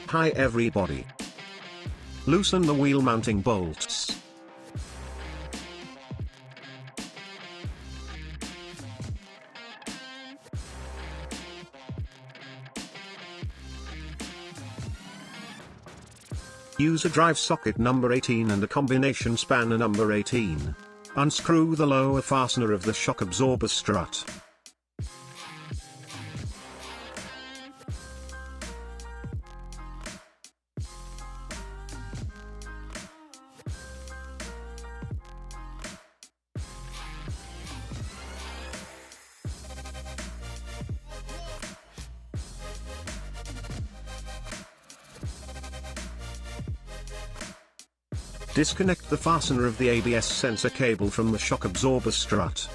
Hi everybody. Loosen the wheel mounting bolts. Use a drive socket number 18 and a combination spanner number 18. Unscrew the lower fastener of the shock absorber strut. Disconnect the fastener of the ABS sensor cable from the shock absorber strut.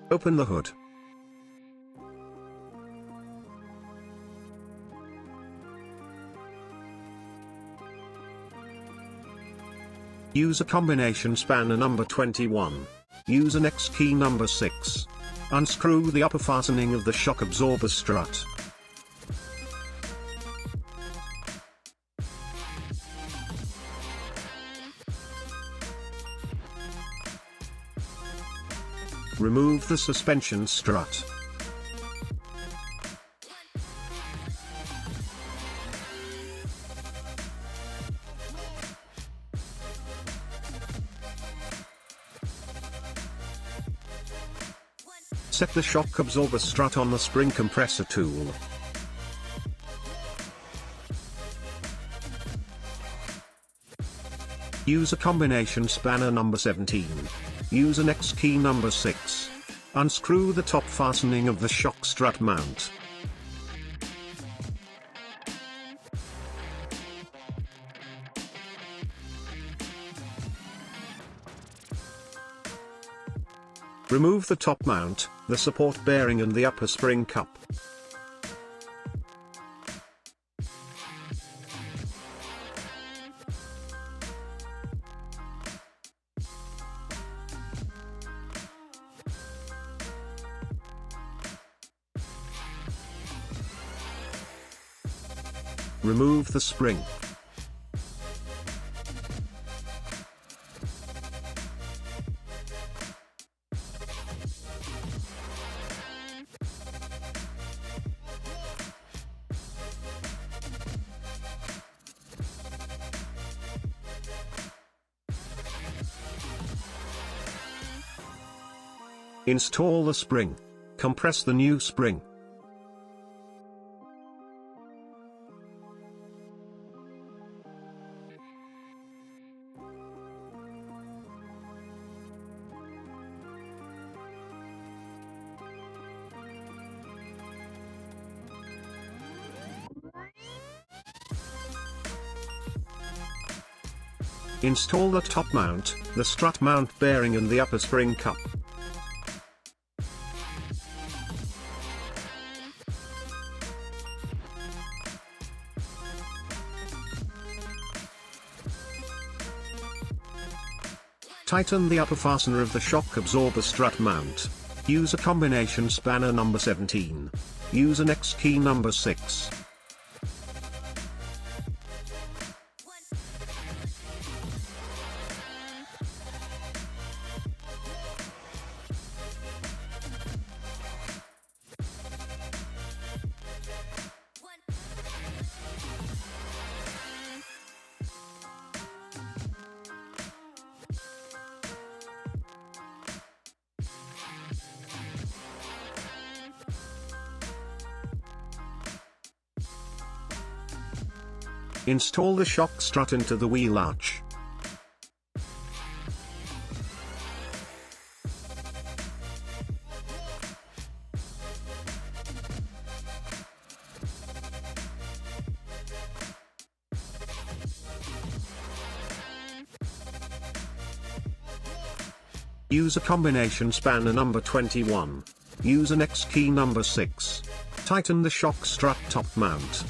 Open the hood. Use a combination spanner number 21. Use an X key number 6. Unscrew the upper fastening of the shock absorber strut. Remove the suspension strut. Set the shock absorber strut on the spring compressor tool. Use a combination spanner number 17. Use an X key number 6. Unscrew the top fastening of the shock strut mount. Remove the top mount, the support bearing and the upper spring cup. Remove the spring. Install the spring. Compress the new spring. Install the top mount, the strut mount bearing and the upper spring cup. Tighten the upper fastener of the shock absorber strut mount. Use a combination spanner number 17. Use an X key number 6. Install the shock strut into the wheel arch. Use a combination spanner number 21. Use an X key number 6. Tighten the shock strut top mount.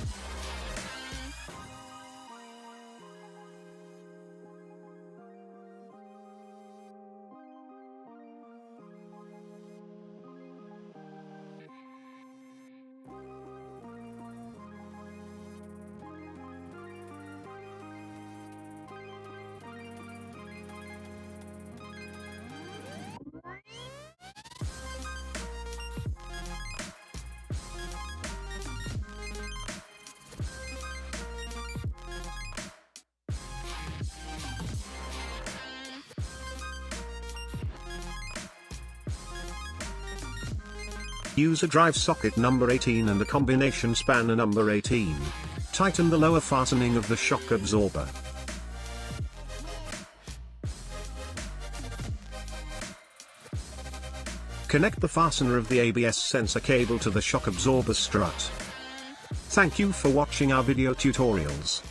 Use a drive socket number 18 and a combination spanner number 18. Tighten the lower fastening of the shock absorber. Connect the fastener of the ABS sensor cable to the shock absorber strut. Thank you for watching our video tutorials.